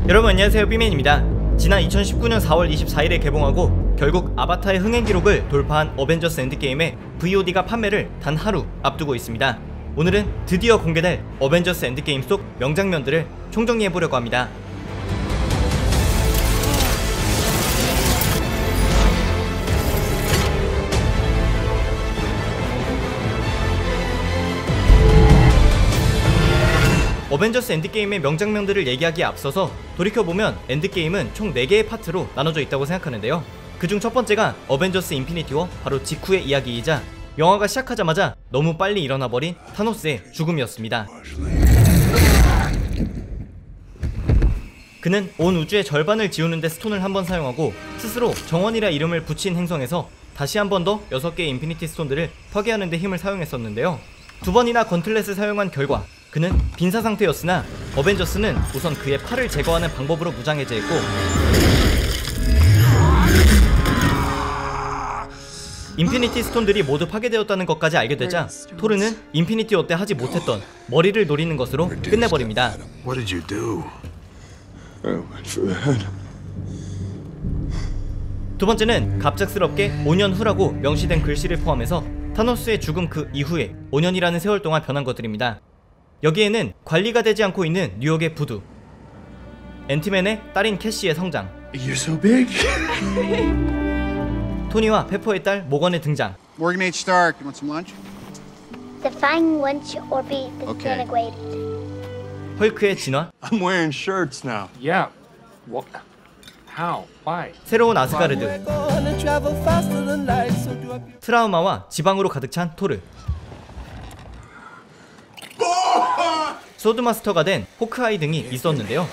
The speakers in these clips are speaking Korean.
여러분 안녕하세요, 삐맨입니다. 지난 2019년 4월 24일에 개봉하고 결국 아바타의 흥행 기록을 돌파한 어벤져스 엔드게임의 VOD가 판매를 단 하루 앞두고 있습니다. 오늘은 드디어 공개될 어벤져스 엔드게임 속 명장면들을 총정리해보려고 합니다. 어벤져스 엔드게임의 명장면들을 얘기하기에 앞서서 돌이켜보면 엔드게임은 총 4개의 파트로 나눠져 있다고 생각하는데요. 그중 첫 번째가 어벤져스 인피니티 워 바로 직후의 이야기이자 영화가 시작하자마자 너무 빨리 일어나버린 타노스의 죽음이었습니다. 그는 온 우주의 절반을 지우는데 스톤을 한번 사용하고 스스로 정원이라 이름을 붙인 행성에서 다시 한 번 더 6개의 인피니티 스톤들을 파괴하는 데 힘을 사용했었는데요. 2번이나 건틀렛을 사용한 결과 그는 빈사 상태였으나 어벤져스는 우선 그의 팔을 제거하는 방법으로 무장해제했고 인피니티 스톤들이 모두 파괴되었다는 것까지 알게 되자 토르는 인피니티 워 때 하지 못했던 머리를 노리는 것으로 끝내버립니다. 두 번째는 갑작스럽게 5년 후라고 명시된 글씨를 포함해서 타노스의 죽음 그 이후에 5년이라는 세월 동안 변한 것들입니다. 여기에는 관리가 되지 않고 있는 뉴욕의 부두, 앤트맨의 딸인 캐시의 성장, You're so big. 토니와 페퍼의 딸 모건의 등장, Morgan H. Stark, you want some lunch? Defying lunch or be Okay. disintegrated. 헐크의 진화, I'm wearing shirts now. Yeah. What? How? Why? 새로운 아스가르드, 트라우마와 지방으로 가득 찬 토르, 소드마스터가 된 호크아이 등이 있었는데요.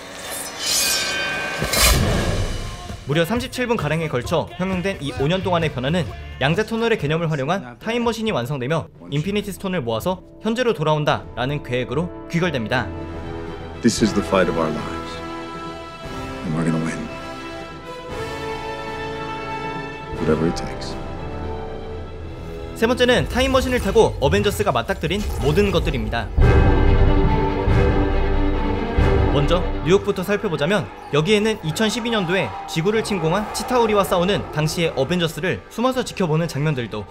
무려 37분가량에 걸쳐 형용된 이 5년 동안의 변화는 양자 터널의 개념을 활용한 타임머신이 완성되며 인피니티 스톤을 모아서 현재로 돌아온다 라는 계획으로 귀결됩니다. This is the fight of our lives. And we're gonna win. Whatever it takes. 세 번째는 타임머신을 타고 어벤져스가 맞닥뜨린 모든 것들입니다. 먼저 뉴욕부터 살펴보자면 여기에는 2012년도에 지구를 침공한 치타우리와 싸우는 당시의 어벤져스를 숨어서 지켜보는 장면들도,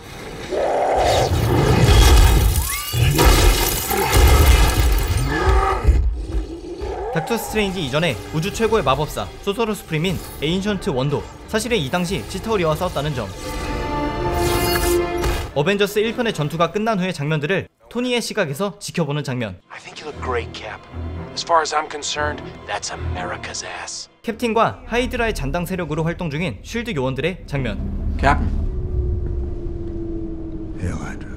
닥터 스트레인지 이전에 우주 최고의 마법사 소서러 스프림인 에인션트 원도 사실은 이 당시 치타우리와 싸웠다는 점, 어벤져스 1편의 전투가 끝난 후의 장면들을 토니의 시각에서 지켜보는 장면, I think you look great, Cap. As far as I'm concerned, that's America's ass. 캡틴과 하이드라의 잔당 세력으로 활동 중인 쉴드 요원들의 장면, Captain. Hail Hydra.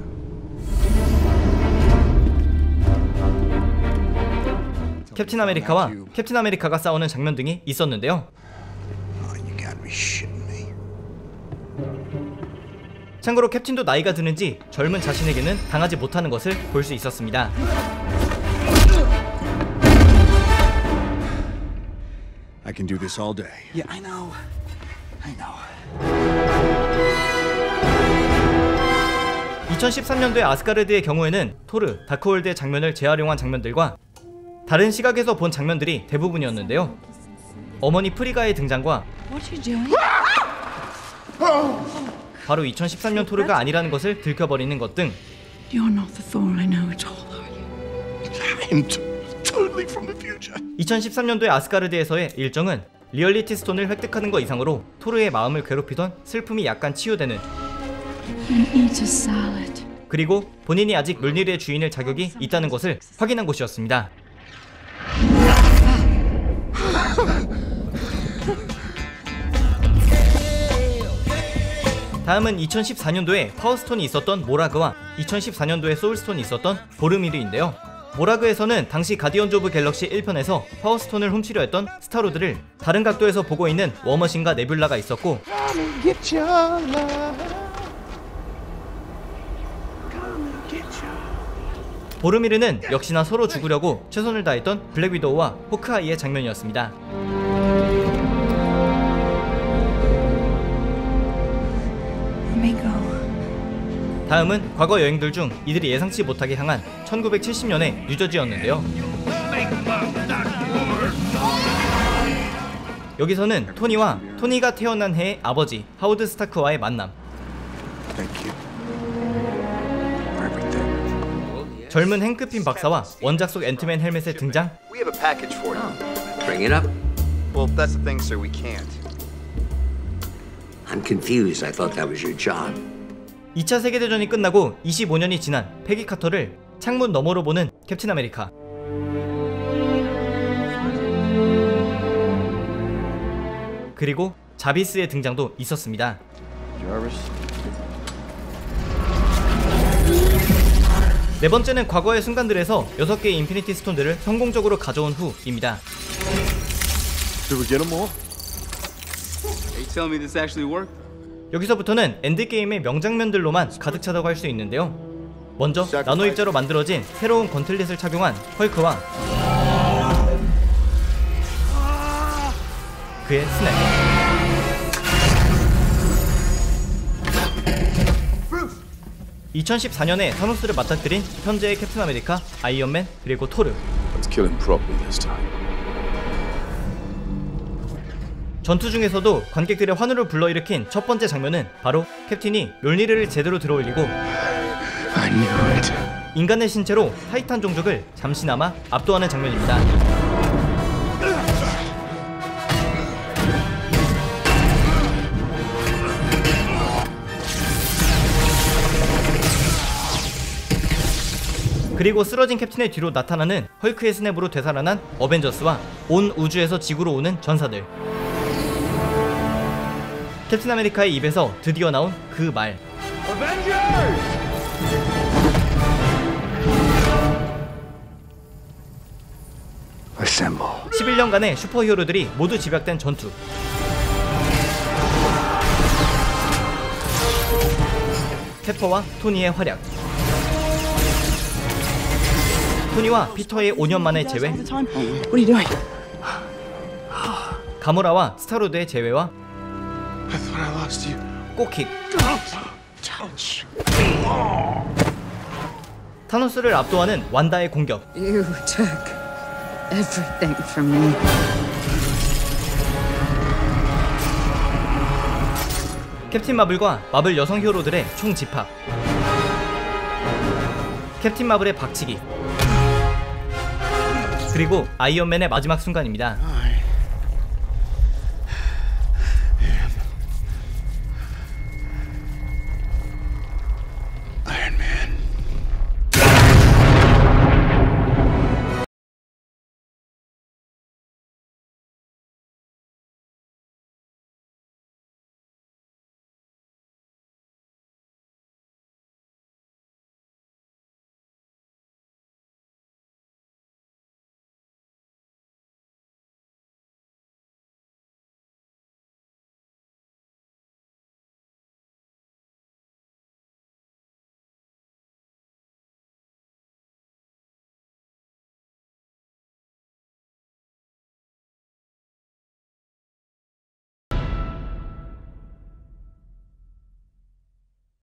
캡틴 아메리카와 캡틴 아메리카가 싸우는 장면 등이 있었는데요. You gotta be shitting me. 참고로 캡틴도 나이가 드는지 젊은 자신에게는 당하지 못하는 것을 볼 수 있었습니다. I can do this all day. Yeah, I know. I know. 2013년도의 아스가르드의 경우에는 토르, 다크홀드의 장면을 재활용한 장면들과 다른 시각에서 본 장면들이 대부분이었는데요. 어머니 프리가의 등장과 바로 2013년 토르가 아니라는 것을 들켜버리는 것 등 You're not the Thor I know at all, are you? I'm totally from the future. 2013년도의 아스가르드에서의 일정은 리얼리티 스톤을 획득하는 것 이상으로 토르의 마음을 괴롭히던 슬픔이 약간 치유되는, And eat a salad. 그리고 본인이 아직 물리르의 주인일 자격이 있다는 것을 확인한 곳이었습니다. 다음은 2014년도에 파워스톤이 있었던 모라그와 2014년도에 소울스톤이 있었던 보르미르인데요. 모라그에서는 당시 가디언즈 오브 갤럭시 1편에서 파워스톤을 훔치려 했던 스타로드를 다른 각도에서 보고 있는 워머신과 네뷸라가 있었고, 보르미르는 역시나 서로 죽으려고 최선을 다했던 블랙 위도우와 호크아이의 장면이었습니다. 다음은 과거 여행들 중 이들이 예상치 못하게 향한 1970년의 뉴저지였는데요. 여기서는 토니와 토니가 태어난 해의 아버지 하워드 스타크와의 만남, Thank you for everything. 젊은 행크핀 박사와 원작 속 앤트맨 헬멧의 등장, We have a package for you. Bring it up. Well, that's the thing, sir. We can't. I'm confused. I thought that was your job. 2차 세계대전이 끝나고 25년이 지난 패기 카터를 창문 너머로 보는 캡틴 아메리카. 그리고 자비스의 등장도 있었습니다. 네 번째는 과거의 순간들에서 6개의 인피니티 스톤들을 성공적으로 가져온 후입니다. Did we get them all? Are you telling me this actually worked? 여기서부터는 엔드게임의 명장면들로만 가득 차다고 할 수 있는데요. 먼저 나노 입자로 만들어진 새로운 건틀릿을 착용한 헐크와 그의 스냅, 2014년에 타노스를 맞닥뜨린 현재의 캡틴 아메리카, 아이언맨, 그리고 토르. Let's kill him properly this time. 전투 중에서도 관객들의 환호를 불러일으킨 첫 번째 장면은 바로 캡틴이 멸리르를 제대로 들어올리고 I knew it. 인간의 신체로 타이탄 종족을 잠시나마 압도하는 장면입니다. 그리고 쓰러진 캡틴의 뒤로 나타나는 헐크의 스냅으로 되살아난 어벤져스와 온 우주에서 지구로 오는 전사들. 캡틴 아메리카의 입에서 드디어 나온 그 말, Assemble. 11년간의 슈퍼히어로들이 모두 집약된 전투. 페퍼와 토니의 활약, 토니와 피터의 5년 만의 재회, What are you doing? 가모라와 스타로드의 재회와 I thought I lost you. 꽃킥. 타노스를 압도하는 완다의 공격. You took everything from me. 캡틴 마블과 마블 여성 히어로들의 총집합, 캡틴 마블의 박치기, 그리고 아이언맨의 마지막 순간입니다.